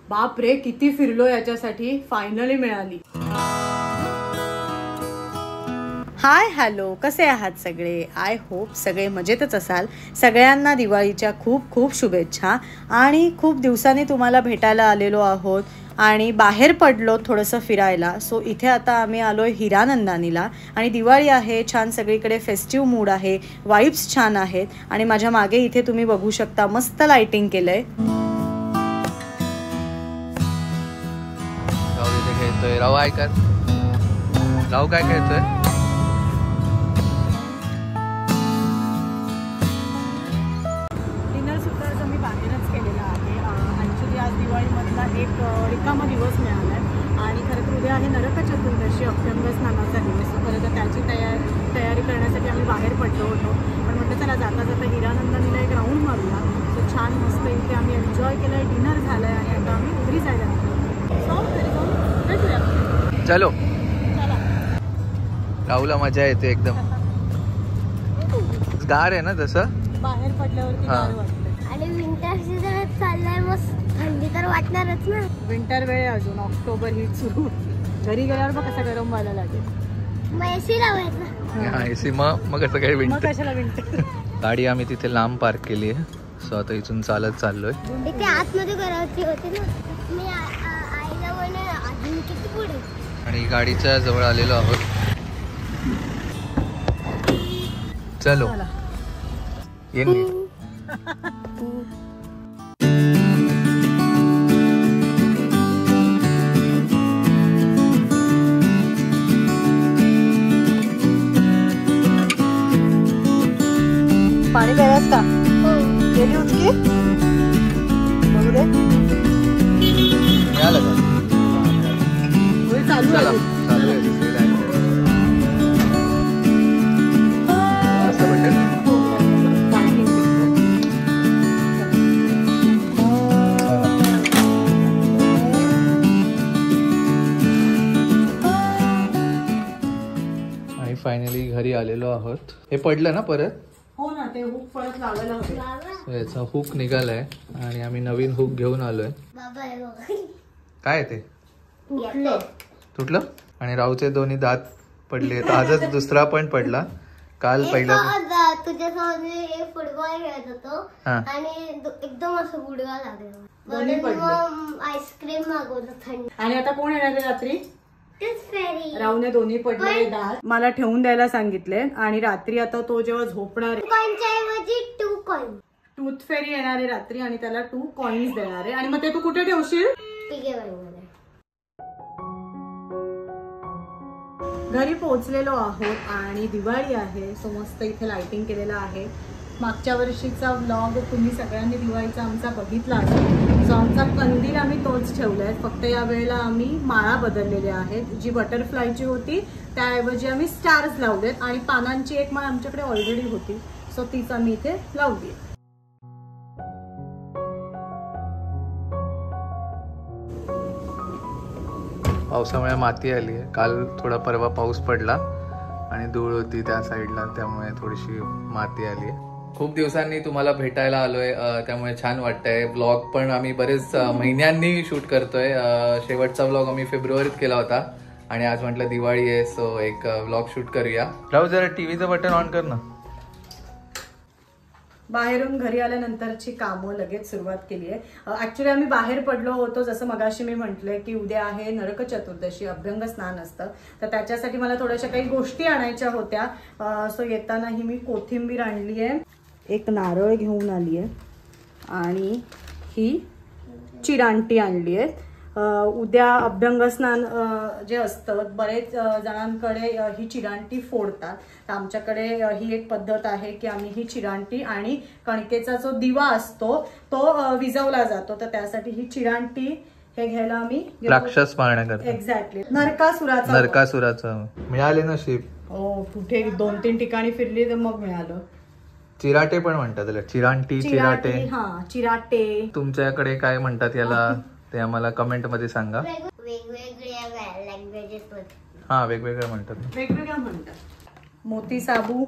बाप रे किती फिरलो याच्यासाठी, फायनली मिळाली. हाय हॅलो, कसे आहात सगळे? आय होप सगळे मजेतच असाल. सगळ्यांना दिवाळीच्या खूप खूप शुभेच्छा. आणि खूप दिवसांनी तुम्हाला भेटायला आलेलो आहोत आणि बाहेर पडलो थोडंसं फिरायला. सो इथे आता आम्ही आलो आहे हिरानंदानीला आणि दिवाळी आहे, छान सगळीकडे फेस्टिव्ह मूड आहे, वाईब्स छान आहेत. आणि माझ्या मागे इथे तुम्ही बघू शकता मस्त लाइटिंग केलं आहे. राहू इथे खेळतोय. राहू ऐकत, राहू काय खेळतोय? दिवाळीमधला एक रिकामा दिवस मिळाला आहे आणि खरं तर उद्या आहे नरक चतुर्दशी, अभ्यंग स्नानाचा दिवस. खरं तर त्याची तयारी करण्यासाठी आम्ही बाहेर पडलो होतो. पण म्हटलं चला जाता जाता हिरानंदानीला एक राऊंड मारूया. सो छान मस्त इथे आम्ही एन्जॉय केलं आहे, डिनर झालं आहे आणि आता आम्ही घरी जायला लागलो. सो घरी जाऊन भेटूया. चलो. चला. राहूला मजा येते एकदम. गार आहे ना तसं बाहेर पडल्यावरती गार वाटतं. आणि विंटर सीझन चाललाय, मस्त थंडी तर वाटणारच ना. विंटर वेळ अजून ऑक्टोबर हीट सुरू. घरी गेल्यावर मग कसा गरम व्हायला लागेल. मग एसी लावायचा. हा एसी. मग कसं काय विंटर? कशाला विंटर? गाडी आम्ही तिथे लांब पार्क केली आहे. सो आता इथून चालत चाललोय. इथे आतमध्ये करायची होती ना. मी आईला म्हणे अजून किती पुढे. आणि गाडीच्या जवळ आलेलो आहोत. चलो येईन. पाणी प्यायलास का? गेली उचकी बघू दे. मिळालं का? चालू चला आहे. चालू आहे. असं भेटेल. आणि फायनली घरी आलेलो आहोत. हे पडलं ना परत? हो ना, ते हुक परत लावायला हवे. याचा हुक निघालाय आणि आम्ही नवीन हुक घेऊन आलोय. बाबा हे बघ. काय ते तुटलं. तुटलं? आणि राहूचे दोन्ही दात पडले. आजच दुसरा पण पडला. काल पहिला तुझ्यासोबत फुटबॉल खेळत होतो आणि एकदम असं गुडघा लागला. दोन्ही पडले. आईस्क्रीम मागवलं थंडी. आणि आता कोण येणार आहे रात्री? राहूने दोन्ही पडलेले दात मला ठेवून द्यायला सांगितले. आणि रात्री आता तो जेव्हा झोपणार आहे 2 कॉइन टूथ फेरी येणार आहे रात्री आणि त्याला 2 कॉइन्स देणार आहे. आणि मग ते तू कुठे ठेवशील? घरी पोहोचलेलो आहोत आणि दिवाळी आहे. सो मस्त इथे लाइटिंग केलेलं आहे. मागच्या वर्षीचा व्लॉग तुम्ही सगळ्यांनी दिवाळीचा आमचा बघितला असेल. सो आमचा कंदील आम्ही तोच ठेवलाय, फक्त या वेळेला आम्ही माळा बदललेल्या आहेत. जी बटरफ्लायची होती त्याऐवजी आम्ही स्टार्स लावलेत आणि पानांची एक माळ आमच्याकडे ऑलरेडी होती. सो तीच आम्ही इथे लावली. पावसामुळे माती आली आहे. काल थोडा परवा पाऊस पडला आणि धूळ होती त्या साईडला, त्यामुळे थोडीशी माती आली आहे. खूप दिवसांनी तुम्हाला भेटायला आलोय, त्यामुळे छान वाटतंय. व्लॉग पण आम्ही बरेच महिन्यांनी शूट करतोय. शेवटचा व्लॉग आम्ही फेब्रुवारीत केला होता आणि आज म्हटलं दिवाळी आहे, सो एक व्लॉग शूट करूया. राहू जरा टीव्हीचं बटन ऑन कर ना. बाहेरून घरी आल्यानंतरची कामं लगेच सुरुवात केली आहे. ऍक्च्युली आम्ही बाहेर पडलो होतो, जसं मगाशी मी म्हटलंय की उद्या आहे नरक चतुर्दशी, अभ्यंग स्नान असतं. तर त्याच्यासाठी मला थोड्याशा काही गोष्टी आणायच्या होत्या. सो येतानाही मी कोथिंबीर आणली आहे, एक नारळ घेऊन आली आहे आणि ही चिरांटी आणली आहे. उद्या अभ्यंग स्नान जे असतं, बरेच जणांकडे ही चिरांटी फोडतात. तर आमच्याकडे ही एक पद्धत आहे की आम्ही ही चिरांटी आणि कणकेचा जो दिवा असतो तो विझवला जातो. तर त्यासाठी ही चिरांटी हे घ्यायला आम्ही राक्षस मारण्याकरता. एक्झॅक्टली. नरकासुराचं मिळाले नशीब. हो, कुठे 2-3 ठिकाणी फिरली तर मग मिळालं. चिराटे पण म्हणतात त्याला. चिरांटी, चिराटे. हा, चिराटे. तुमच्याकडे काय म्हणतात याला ते आम्हाला कमेंट मध्ये सांगा. हा, वेगवेगळ्या म्हणतात. वेगवेगळ्या म्हणतात. मोती साबू.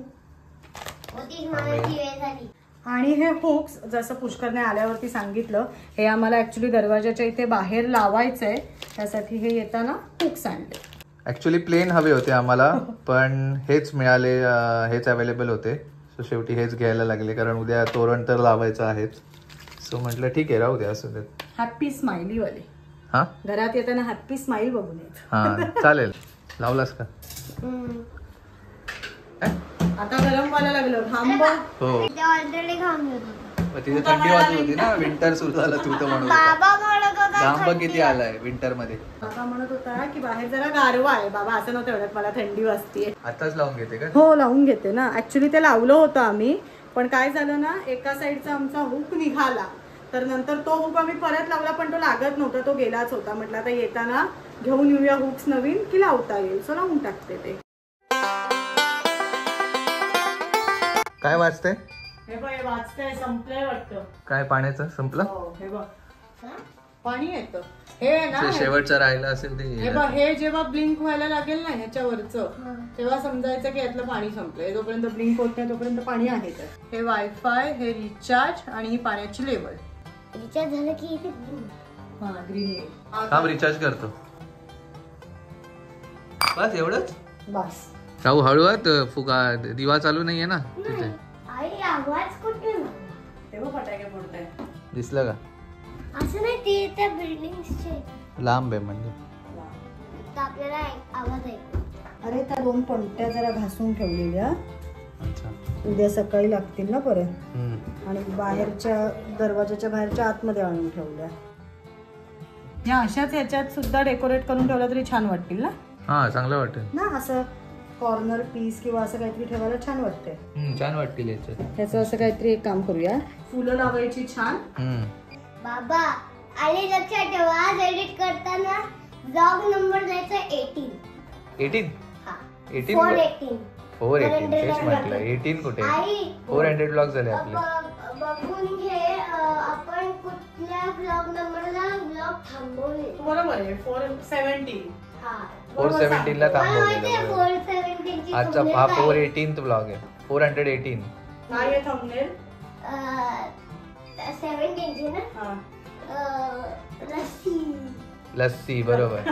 आणि हे हुक्स जसं पुष्करने आल्यावरती सांगितलं, हे आम्हाला ऍक्च्युली दरवाजाच्या इथे बाहेर लावायचंय, त्यासाठी हे येताना हुक्स आणले. ऍक्च्युली प्लेन हवे होते आम्हाला, पण हेच मिळाले, हेच अवेलेबल होते. सो शेवटी हेच घ्यायला लागले, कारण उद्या तोरण तर लावायचं आहेच. सो म्हटलं ठीक आहे, राहू द्या असं देत. हॅप्पी स्माइली वाले. हा, घरात येताना हॅप्पी स्माइल बघून येत. हा चालेल. लावलास का? आता गरम व्हायला लागलं. घाम बघ. हो, ऑलरेडी घाम येत होता. तिथे थंडी वाजत होती ना, विंटर सुरू झालं. तू तर म्हणत बाबा म्हणत होता घाम बघ किती आलाय विंटर मध्ये. बाबा म्हणत होता की बाहेर जरा गारवा आहे. बाबा असं नव्हतं म्हणत मला थंडी वाजतीये. आताच लावून घेते का? हो, लावून घेते ना. ऍक्च्युली ते लावलं होतं आम्ही, पण काय झालं ना, एका साईडचा आमचा हुक निघाला, तर नंतर तो हुक आम्ही परत लावला, पण तो लागत नव्हता, तो गेलाच होता. म्हटलं आता येताना घेऊन येऊया हुक्स नवीन, की लावता येईल. सो लावून टाकते ते. काय वाचते? हे बघ, हे वाचतंय, संपलंय वाटतं. काय पाण्याचं संपलं? हो, हे बघ पाणी येतं. हे ना, शेवटचं राहिलं असेल हे ते. बघ, हे जेव्हा ब्लिंक व्हायला लागेल ना ह्याच्यावरचं, तेव्हा समजायचं की यातलं पाणी संपलंय. जोपर्यंत ब्लिंक होत नाही तोपर्यंत पाणी आहे. हे वायफाय, हे रिचार्ज आणि ही पाण्याची लेवल. रिचार्ज झालं की इथे हा, ग्रीन येईल. थांब, रिचार्ज करतो. बस एवढंच. बस. राहू हळूहळू, फुगा दिवा चालू नाहीये ना तिथे. आई आवाज कुठे ना तेव्हा फटाके फोडताय. दिसलं का? असं नाही, ते त्या बिल्डिंगचे लांब आहे म्हणजे. तर आपल्याला आवाज ऐकू. अरे, त्या 2 पणत्या जरा घासून ठेवलेल्या, अच्छा. उद्या सकाळी लागतील ना परत. हम्म. आणि बाहेरच्या दरवाजाच्या बाहेरच्या आतमध्ये आणून ठेवल्या. या अशाच ह्याच्यात सुद्धा डेकोरेट करून ठेवल्या तरी छान वाटतील ना. हा, चांगलं वाटेल ना, असं कॉर्नर पीस किंवा असं काहीतरी ठेवायला छान वाटतंय. छान वाटतील याच्यात. ह्याचं असं काहीतरी एक काम करूया, फुलं लावायची छान. बाबा, आणि लक्षात ठेवा, आज एडिट करताना ब्लॉग नंबर द्यायचा 18. 18? हा, 18? 418. 418 तेच म्हटलं. 18 कुठे? आई 400 ब्लॉग झाले आपले. बघून घे, आपण कुठल्या ब्लॉग नंबरला ब्लॉग थांबवले. बरोबर आहे, 470. हा, 417 ला मला माहिती आहे थांबवलेलं. 417 ची आजचा thumbnail हा काय? 418th ब्लॉग आहे. 418. काय आहे थंबनेल? 17 ची ना. हा. लस्सी. लस्सी, बरोबर.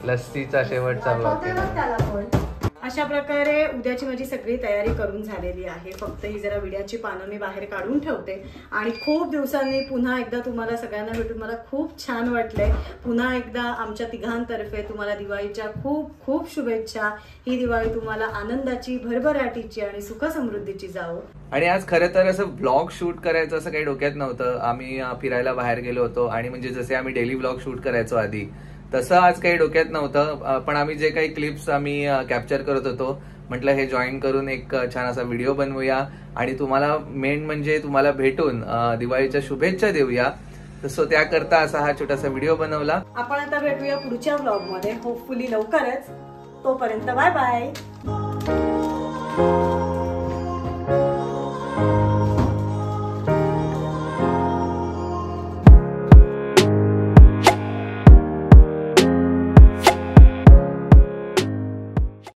लस्सीचा शेवटचा ब्लॉग आठवतंय बघ त्याला पण. अशा प्रकारे उद्याची माझी सगळी तयारी करून झालेली आहे. फक्त ही जरा विड्याची पानं मी बाहेर काढून ठेवते. आणि खूप दिवसांनी पुन्हा एकदा तुम्हाला सगळ्यांना भेटून मला खूप छान वाटलंय. पुन्हा एकदा आमच्या तिघांतर्फे तुम्हाला दिवाळीच्या खूप खूप शुभेच्छा. ही दिवाळी तुम्हाला आनंदाची, भरभराटीची आणि सुख समृद्धीची जावो. आणि आज खरं तर असं ब्लॉग शूट करायचं असं काही डोक्यात नव्हतं. आम्ही फिरायला बाहेर गेलो होतो, आणि म्हणजे जसे आम्ही डेली ब्लॉग शूट करायचो आधी, तसं आज काही डोक्यात नव्हतं. पण आम्ही जे काही क्लिप्स आम्ही कॅप्चर करत होतो, म्हटलं हे जॉईन करून एक छान असा व्हिडिओ बनवूया, आणि तुम्हाला मेन म्हणजे तुम्हाला भेटून दिवाळीच्या शुभेच्छा देऊया. सो त्याकरता असा हा छोटासा व्हिडिओ बनवला. आपण आता भेटूया पुढच्या ब्लॉग मध्ये, होपफुली लवकरच. तोपर्यंत बाय बाय.